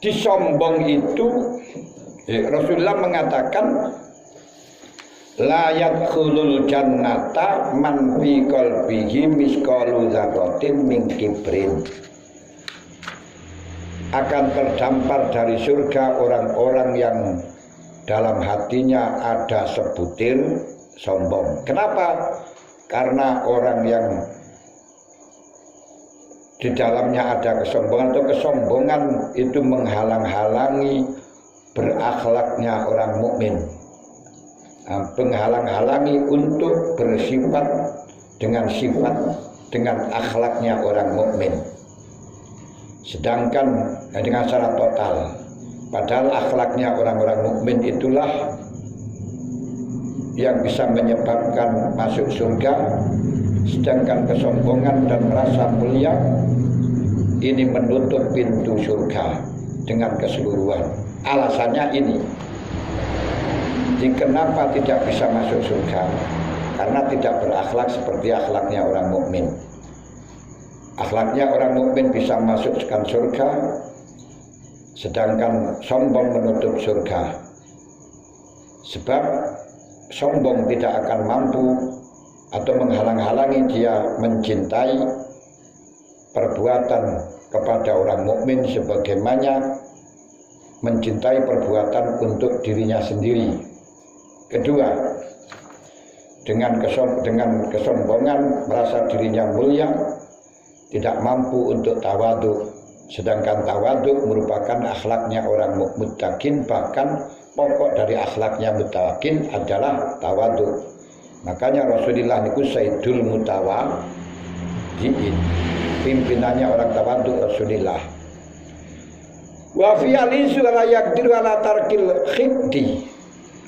Disombong itu Rasulullah mengatakan la yadkhulul jannata man fi qalbihi misqalu dzarratin min kibrin. Akan terdampar dari surga orang-orang yang dalam hatinya ada sebutir sombong. Kenapa? Karena orang yang di dalamnya ada kesombongan atau kesombongan itu menghalang-halangi berakhlaknya orang mukmin, menghalang-halangi untuk bersifat dengan akhlaknya orang mukmin. Sedangkan dengan secara total, padahal akhlaknya orang-orang mukmin itulah yang bisa menyebabkan masuk surga. Sedangkan kesombongan dan merasa mulia ini menutup pintu surga dengan keseluruhan. Alasannya ini, kenapa tidak bisa masuk surga? Karena tidak berakhlak seperti akhlaknya orang mukmin. Akhlaknya orang mukmin bisa masukkan surga, sedangkan sombong menutup surga. Sebab sombong tidak akan mampu atau menghalang-halangi dia mencintai perbuatan kepada orang mukmin sebagaimana mencintai perbuatan untuk dirinya sendiri. Kedua, dengan kesombongan merasa dirinya mulia, tidak mampu untuk tawadhu. Sedangkan tawadhu merupakan akhlaknya orang muttaqin, bahkan pokok dari akhlaknya muttaqin adalah tawadhu. Makanya Rasulullah niku Sayyidul Mutawaddiin, pimpinannya orang tawadhu Rasulullah. Wa fi alisu la yaqdiru ala tarkil khiddi.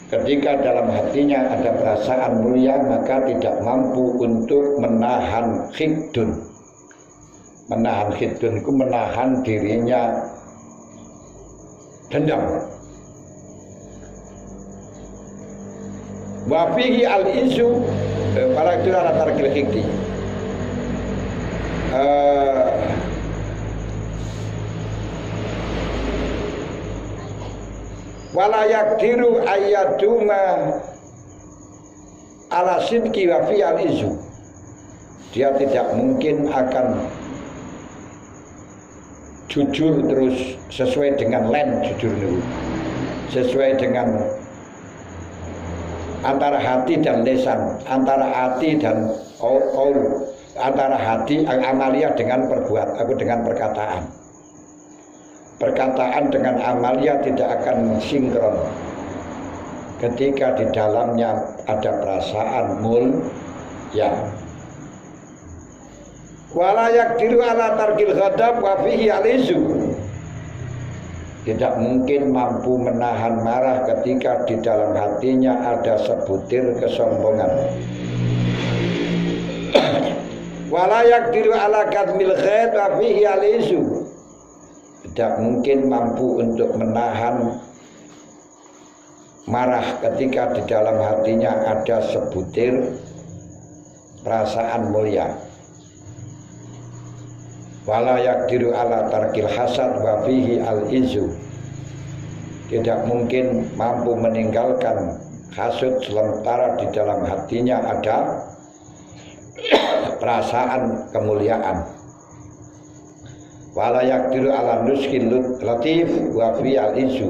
Ketika dalam hatinya ada perasaan mulia, maka tidak mampu untuk menahan khiddun. Menahan khiddun itu menahan dirinya dendam. Wa fihi al-izu para itu ala tarkil khiddi. Wala yaqdiru ayyaduma ala sidqi wa fi al-izu. Dia tidak mungkin akan jujur terus sesuai dengan jujur dulu. Sesuai dengan antara hati dan lisan, antara hati dan qaul, antara hati amalia dengan dengan perkataan. Perkataan dengan amalia tidak akan sinkron ketika di dalamnya ada perasaan ya. Wala yaqdiru ala tarkil ghadab wa fihi alizu. Tidak mungkin mampu menahan marah ketika di dalam hatinya ada sebutir kesombongan. Wala yaqdiru ala kadmil ghaid wa fihi alizu. Tidak mungkin mampu untuk menahan marah ketika di dalam hatinya ada sebutir perasaan mulia. Wala yaqdiru ala tarkil hasad wa fihi al-izu. Tidak mungkin mampu meninggalkan hasud sementara di dalam hatinya ada perasaan kemuliaan. Wala yaqdiru ala nuskil latif wa fi al-izu.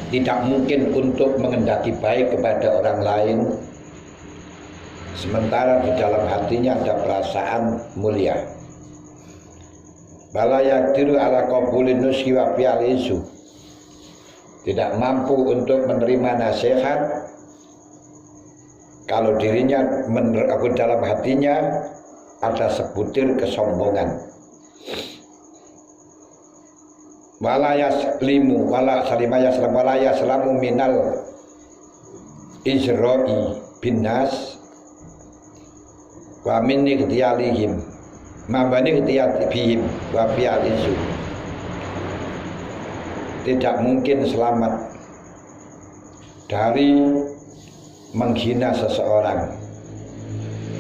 Tidak mungkin untuk mengendaki baik kepada orang lain sementara di dalam hatinya ada perasaan mulia. Wala yaqdiru ala qabulin nuski wa fi al-izu. Tidak mampu untuk menerima nasihat kalau dirinya dalam hatinya ada sebutir kesombongan. Wala yaslimu wala salima yaslam wala yaslamu minal izra'i binnas wa min ikhtiyalihim ma bani ikhtiyatihim wa fi'alizu. Tidak mungkin selamat dari menghina seseorang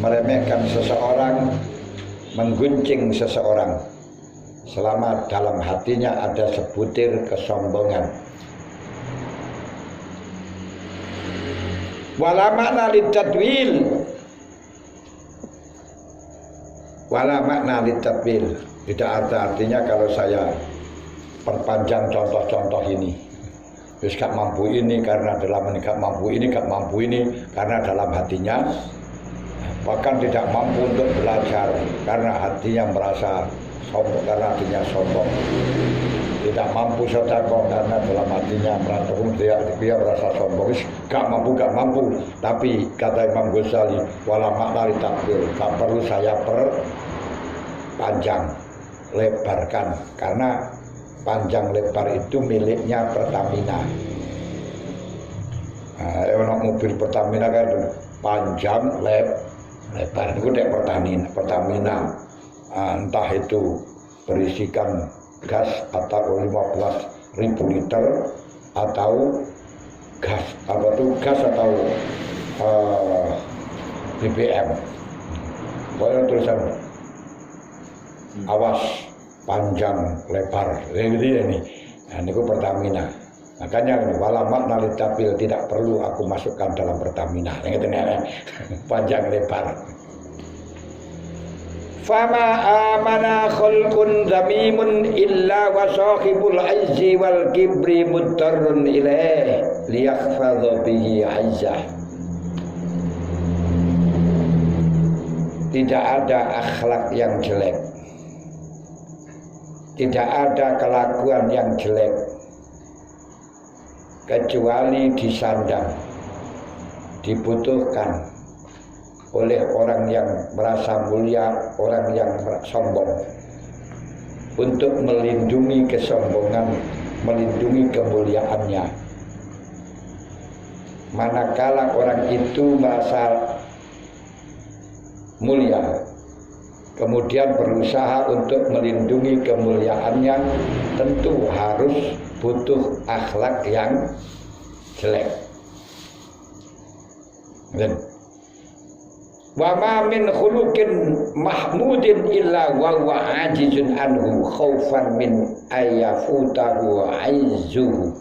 meremehkan seseorang, mengguncing seseorang selama dalam hatinya ada sebutir kesombongan. Wala makna litadwil, wala makna litadwil, tidak ada artinya kalau saya perpanjang contoh-contoh ini. Terus gak mampu ini karena dalam ini, gak mampu ini, gak mampu ini karena dalam hatinya, bahkan tidak mampu untuk belajar karena hatinya merasa sombong, karena hatinya sombong. Tidak mampu sedekah karena dalam hatinya merasa dia merasa sombong. Gak mampu. Tapi kata Imam Ghazali, wala makna litakbir, tak perlu saya perpanjang, lebarkan, karena panjang lebar itu miliknya Pertamina. Nah, mobil Pertamina kan panjang lebar itu dek Pertamina. Entah itu berisikan gas atau 15.000 liter atau gas atau BBM. Pokoknya tulisan awas panjang lebar ini. Nah, ini Pertamina. Makanya wala makna litapil, tidak perlu aku masukkan dalam Pertamina. Ini panjang lebar. Fama amana khulqun zamimun illa wa sahibul izzi wal kibri muttarun ilaih liyakhfadha bihi izzah. Tidak ada akhlak yang jelek, tidak ada kelakuan yang jelek kecuali disandang, dibutuhkan oleh orang yang merasa mulia, orang yang sombong, untuk melindungi kesombongan, melindungi kemuliaannya. Manakala orang itu merasa mulia, kemudian berusaha untuk melindungi kemuliaannya, tentu harus butuh akhlak yang jelek. Wa ma min khuluqin mahmudin illa wa huwa ajizun anhu khaufan min ayafutahu aizuhu.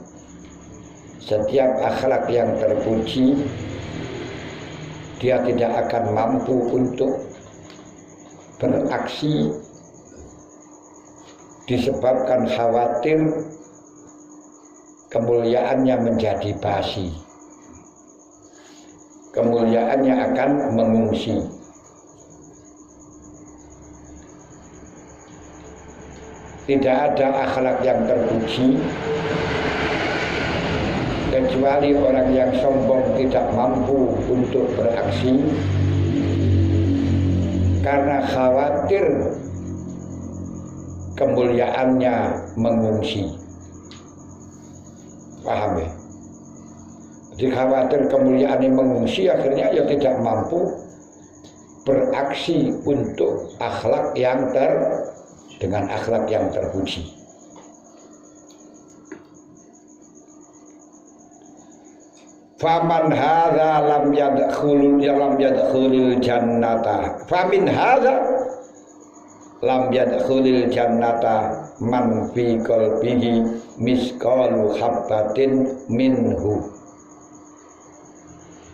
Setiap akhlak yang terpuji dia tidak akan mampu untuk beraksi disebabkan khawatir kemuliaannya menjadi basi, kemuliaannya akan mengungsi. Tidak ada akhlak yang terpuji kecuali orang yang sombong tidak mampu untuk beraksi karena khawatir kemuliaannya mengungsi. Paham ya? Jadi khawatir kemuliaannya mengungsi, akhirnya ya tidak mampu beraksi untuk akhlak yang dengan akhlak yang terpuji. Faman hadza lam yadkhulul jannata. Famin hadza lam yadkhulul jannata man fi qalbihi misqalu habbatin minhu.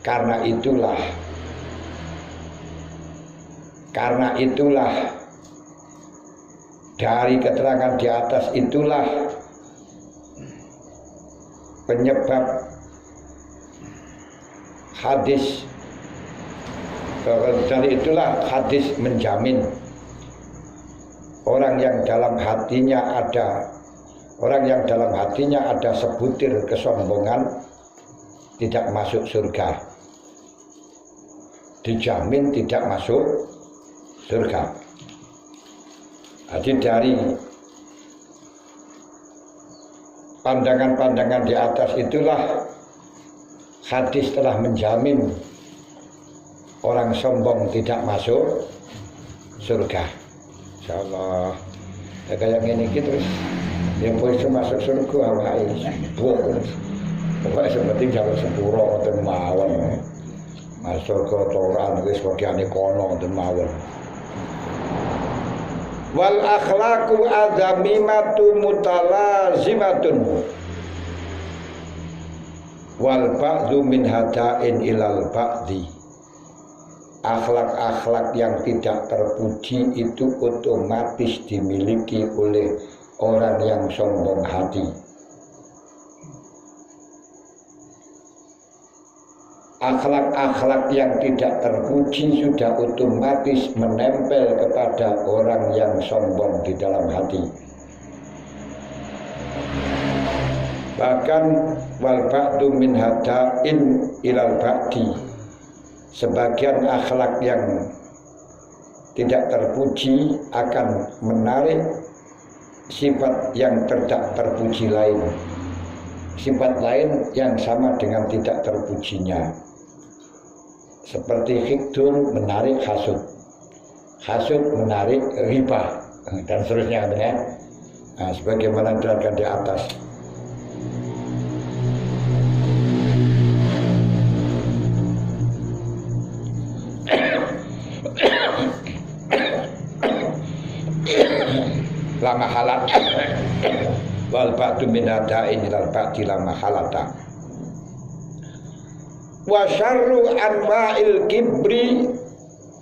Karena itulah dari keterangan di atas itulah penyebab hadis, dari itulah hadis menjamin orang yang dalam hatinya ada sebutir kesombongan tidak masuk surga, dijamin tidak masuk surga. Jadi dari pandangan-pandangan di atas itulah hadis telah menjamin orang sombong tidak masuk surga. Insyaallah. Ya kayak gini terus yang boleh masuk surga awake buah. Pokoknya seperti jalur sepuro atau mawon surga ora wis bagiane kono ten mawon. Wal akhlaqu azamimatu mutalazimatun wal ba'du min hada'in ilal ba'di. Akhlak-akhlak yang tidak terpuji itu otomatis dimiliki oleh orang yang sombong hati. Akhlak-akhlak yang tidak terpuji sudah otomatis menempel kepada orang yang sombong di dalam hati. Bahkan wal ba'du min hada'in ilal ba'di, sebagian akhlak yang tidak terpuji akan menarik sifat yang tidak terpuji lain, sifat lain yang sama dengan tidak terpujinya. Seperti hikdun menarik hasud, hasud menarik riba, dan seterusnya ya. Nah, sebagaimana diterangkan di atas. Lama halat wal ba'du min hada'in ilal ba'di lama halata. Wa syarru anwa'il kibri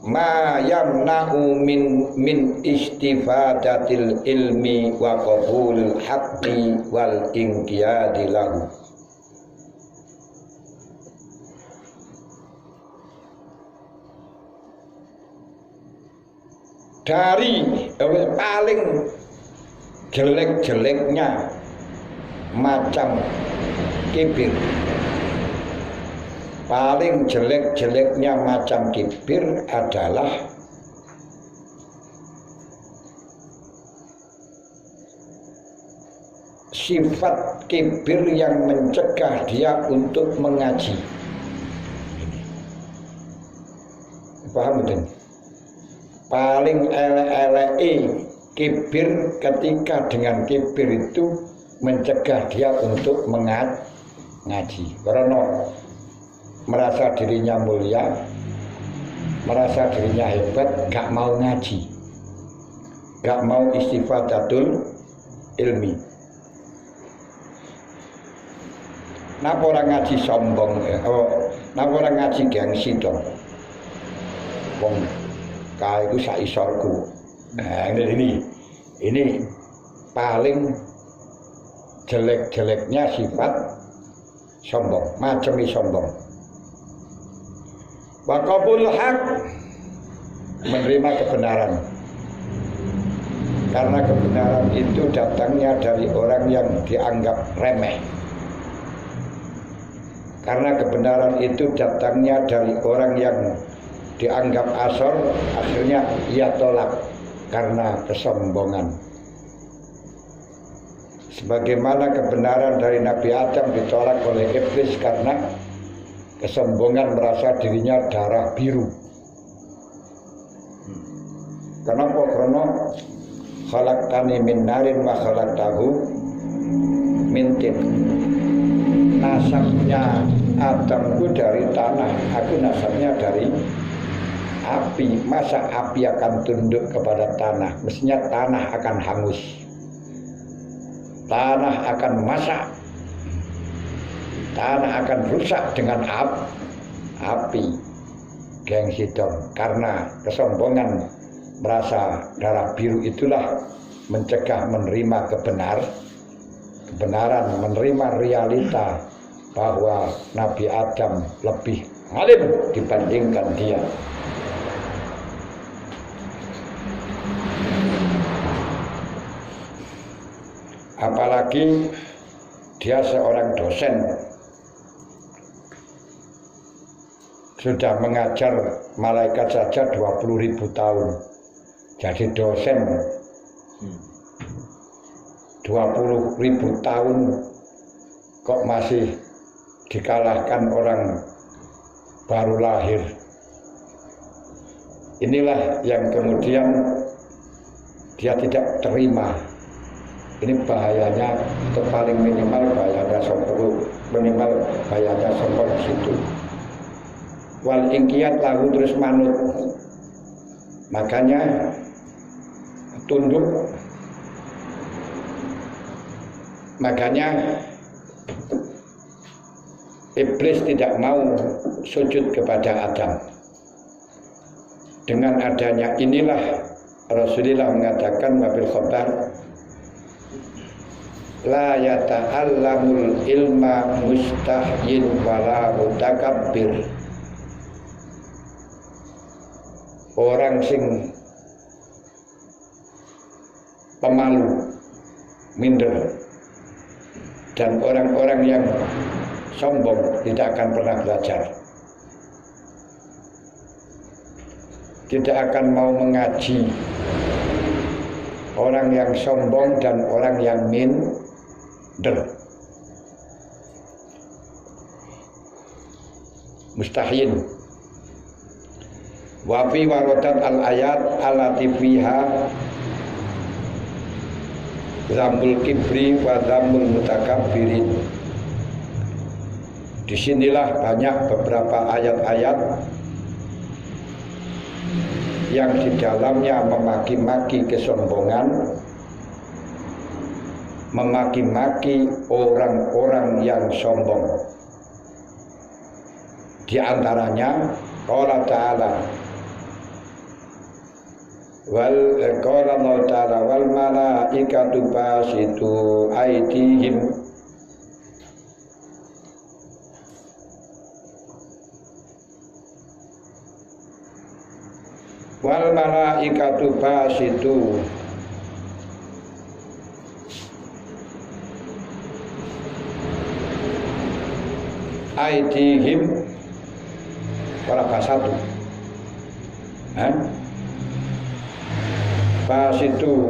ma yamna'u min istifadatil ilmi wa qabulil haqqi wal inqiyadi lahu. Dari paling jelek-jeleknya macam kibir, paling jelek-jeleknya macam kibir adalah sifat kibir yang mencegah dia untuk mengaji. Paham betul? Paling elek-elek kibir ketika dengan kibir itu mencegah dia untuk mengaji. Karena merasa dirinya mulia, merasa dirinya hebat, gak mau ngaji, gak mau istifadatul ilmi. Napa orang ngaji sombong? Napa orang ngaji gengsi dong? Wong kae iku sak isorku. Nah, ini paling jelek-jeleknya sifat sombong, macam sombong. Wa qabul haq, menerima kebenaran. Karena kebenaran itu datangnya dari orang yang dianggap remeh. Karena kebenaran itu datangnya dari orang yang dianggap asor, akhirnya ia tolak karena kesombongan. Sebagaimana kebenaran dari Nabi Adam ditolak oleh iblis karena kesombongan, merasa dirinya darah biru. Kenapa? Karena khalaqtani min narin wa khalaqtahu min tin. Nasabnya Adam itu dari tanah, aku nasabnya dari api. Masa api akan tunduk kepada tanah? Mestinya tanah akan hangus, tanah akan masak, tanah akan rusak dengan api. Gengsi dong, karena kesombongan merasa darah biru itulah mencegah menerima kebenaran, menerima realita bahwa Nabi Adam lebih alim dibandingkan dia. Apalagi dia seorang dosen, sudah mengajar malaikat saja 20.000 tahun. Jadi dosen 20.000 tahun kok masih dikalahkan orang baru lahir. Inilah yang kemudian dia tidak terima. Ini bahayanya, itu paling minimal bahayanya sombong, minimal bahayanya sombong di situ. wal ingkiyat lahu terus manut, makanya tunduk, makanya iblis tidak mau sujud kepada Adam. Dengan adanya inilah Rasulullah mengatakan wabil khabar la yata'allamul ilma mustahyin wala mutakabbir. Orang sing pemalu, minder, dan orang-orang yang sombong tidak akan pernah belajar, tidak akan mau mengaji. Orang yang sombong dan orang yang minder, mustahyin. Wa fi waradat al ayat allati fiha zamul kibri wa zamul mutakabbirin. Disinilah banyak beberapa ayat-ayat yang di dalamnya memaki-maki kesombongan, memaki-maki orang-orang yang sombong. Di antaranya qala ta'ala qala Allah ta'ala wal malaikatu basitu aydihim wal malaikatu basitu aydihim wala basatu basitu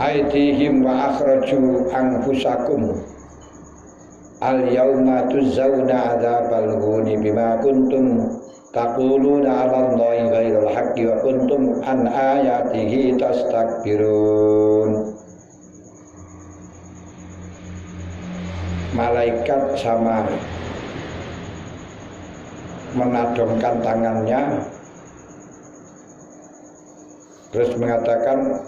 aydihim wa akhraju anfusakum al yauma tuzzauna adzabal ghuni bima kuntum taquluna 'ala Allahi ghairal haqqi wa kuntum an ayatihi tastakbirun. Malaikat sama menadongkan tangannya terus mengatakan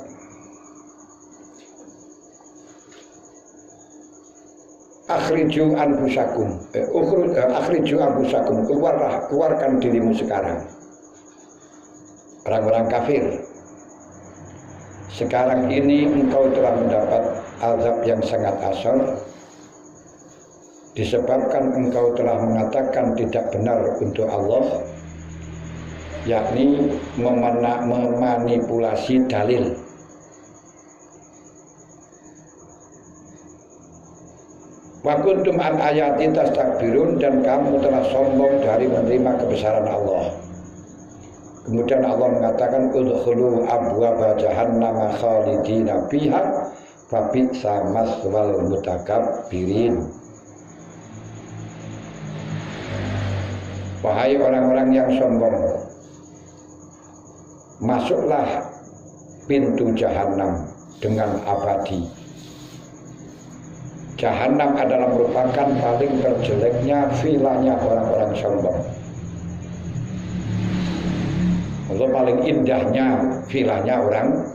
akhriju anfusakum akhriju anfusakum, keluarkan dirimu sekarang. Orang-orang kafir, sekarang ini engkau telah mendapat azab yang sangat asor disebabkan engkau telah mengatakan tidak benar untuk Allah, yakni memanipulasi dalil. Wa kuntum an ayati tastakbirun, dan kamu telah sombong dari menerima kebesaran Allah. Kemudian Allah mengatakan udkhulu abwaaba jahannam khalidina fiha fa bi'sa maswal mutakabbirin. Wahai orang-orang yang sombong, masuklah pintu jahanam dengan abadi. Jahanam adalah merupakan paling terjeleknya vilanya orang-orang sombong. Untuk paling indahnya vilanya orang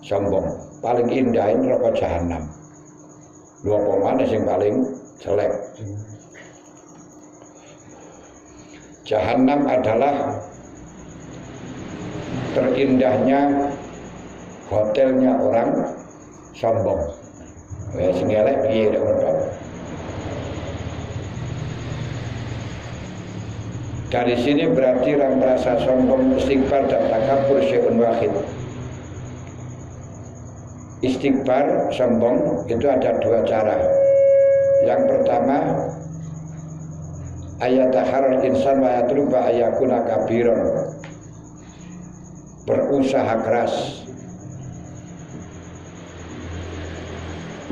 sombong, paling indah ini neraka jahanam. Dua pemane yang paling jelek. Jahanam adalah terindahnya hotelnya orang sombong. Sing elek piye nek ngono. Dari sini berarti orang merasa sombong, istighfar dan takabur syai'un wahid. Istighfar, sombong itu ada dua cara. Yang pertama, ayataharul insan wa yatluba ayakuna kabiron, berusaha keras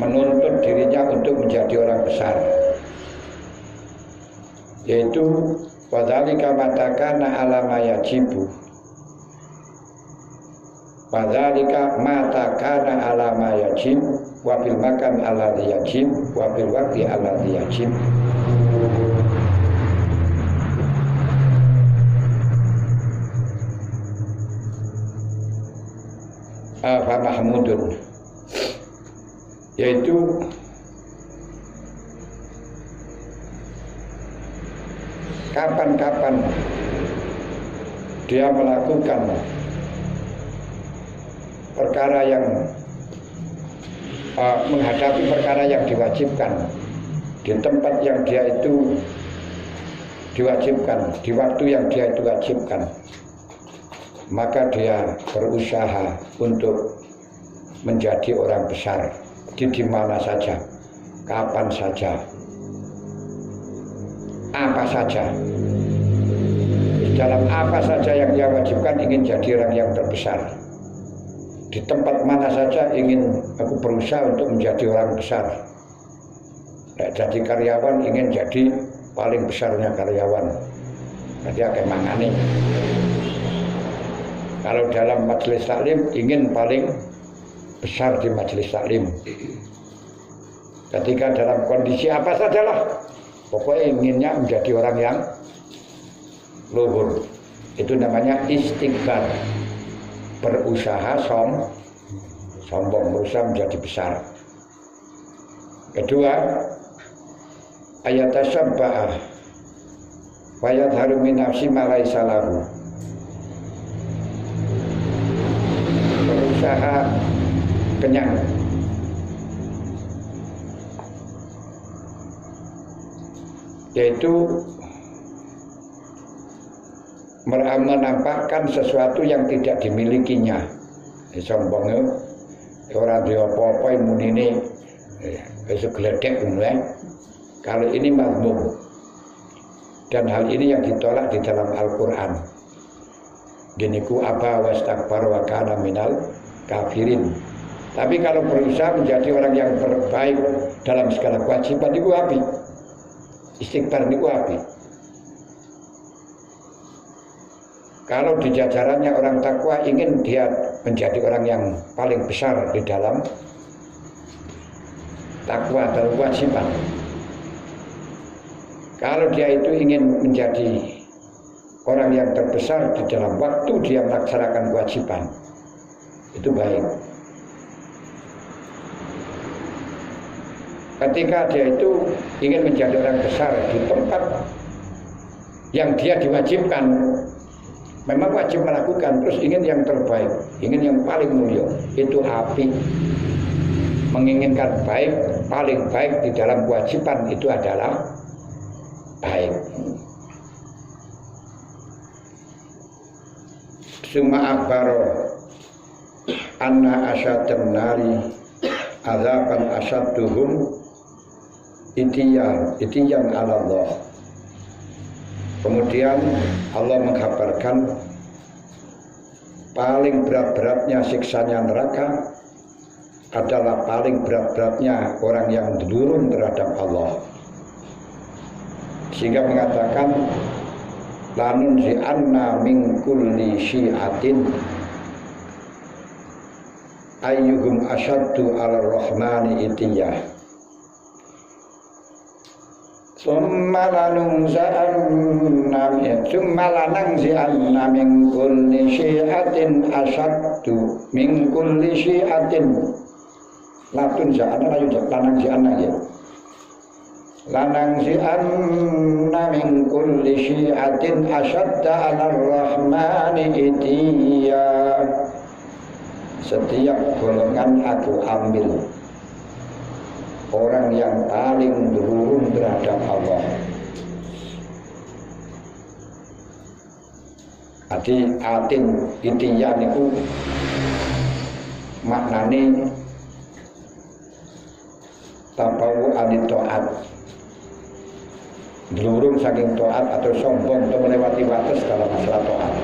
menuntut dirinya untuk menjadi orang besar, yaitu wadzalika matakana alama yajibu, wadzalika matakana alama yajib wa bil makan alladhi yajib wa bil waqti alladhi yajib. fa mahmudun, yaitu kapan-kapan dia melakukan perkara yang menghadapi perkara yang diwajibkan di tempat yang dia itu diwajibkan, di waktu yang dia itu wajibkan, maka dia berusaha untuk menjadi orang besar di mana saja, kapan saja, apa saja, di dalam apa saja yang dia wajibkan ingin jadi orang yang terbesar. Di tempat mana saja ingin aku berusaha untuk menjadi orang besar. Tidak jadi karyawan, ingin jadi paling besarnya karyawan. Jadi akan mangani. Kalau dalam majelis taklim ingin paling besar di majelis taklim. Ketika dalam kondisi apa sajalah, pokoknya inginnya menjadi orang yang luhur. Itu namanya istikbar. Berusaha sombong, berusaha menjadi besar. Kedua, ayat tasyabba'ah wa yadharu min nafsi ma laisa lahu. Berusaha kenyang, yaitu menampakkan sesuatu yang tidak dimilikinya. Sombongnya orang dia apa-apa imunine segledek ya. Kalau ini mazmum, dan hal ini yang ditolak di dalam Al-Quran. Giniku aba wastakbar wa kana minal kafirin. Tapi kalau berusaha menjadi orang yang terbaik dalam segala kewajiban itu api. Istighfar itu api. Kalau di jajarannya orang takwa ingin dia menjadi orang yang paling besar di dalam takwa dan kewajiban. Kalau dia itu ingin menjadi orang yang terbesar di dalam waktu dia melaksanakan kewajiban, itu baik. Ketika dia itu ingin menjadi orang besar di tempat yang dia diwajibkan, memang wajib melakukan, terus ingin yang terbaik, ingin yang paling mulia, itu api. Menginginkan baik, paling baik di dalam kewajiban itu adalah baik. Summa akbaro anna asyadun nari azaban asyadduhum itiyan ala Allah. Kemudian Allah mengkabarkan paling berat-beratnya siksanya neraka adalah paling berat-beratnya orang yang durun terhadap Allah. Sehingga mengatakan lanun zi'anna min kulli syi'atin ayyuhum asyaddu ala rahmani itiyah. Summa lanangzi'anna min kulli syi'atin asyaddu min kulli syi'atin. Latun za'anna lanangzi'anna ya. Lanangzi'anna min kulli syi'atin asyadda 'ala ar-rahmani itiyah. Setiap golongan aku ambil orang yang paling durun terhadap Allah. Jadi atin itiyah niku maknane tapawu anit taat, durun saking taat atau sombong atau melewati batas dalam masalah taat.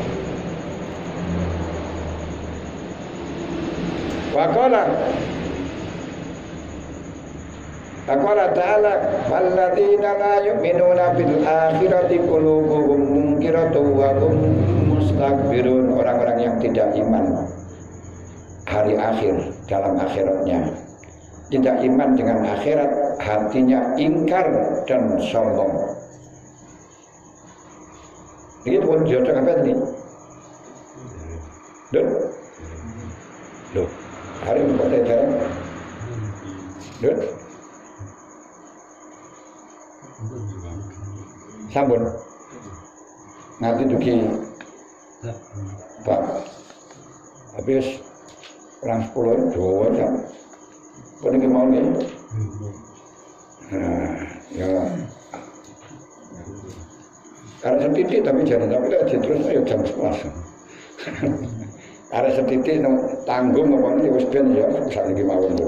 Faqala ta'ala walladzina la yu'minuna bil akhirati qulubuhum munkiratun wa hum mustakbirun. Orang-orang yang tidak iman hari akhir dalam akhiratnya, tidak iman dengan akhirat, hatinya ingkar dan sombong. Ini pun jodoh apa ini? Loh, Hari kota jarang. Dut. Sampun. Nanti duki Pak. Habis orang 10 Jawa jam. Kau ni mau ni? Ya. Karena setitik tapi jangan tapi dah terus ayo jam 11. Karena setitik tanggung apa ni wis ben ya sak iki mawon tu.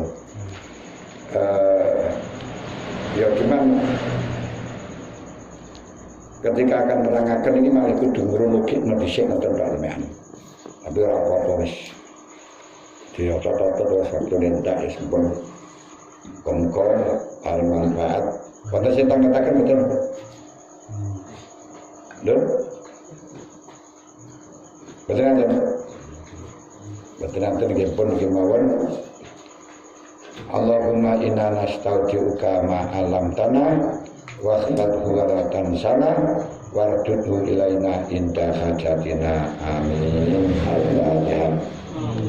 Ya cuman ketika akan menerangkan ini malah kudu ngrunukik dhisik ngoten dalem. Tapi ora apa-apa wis. Dia toto-toto waktu nindak ya sampun kongkol al manfaat. Pada saya tangkatakan betul. Betul? Betul nanti. Betul nanti nggipun nggimawon. Allahumma inna nastaudiuka ma alam tanah wa khladhu waratan sana wardudu ilaina inda hajatina amin. Al-Fatihah.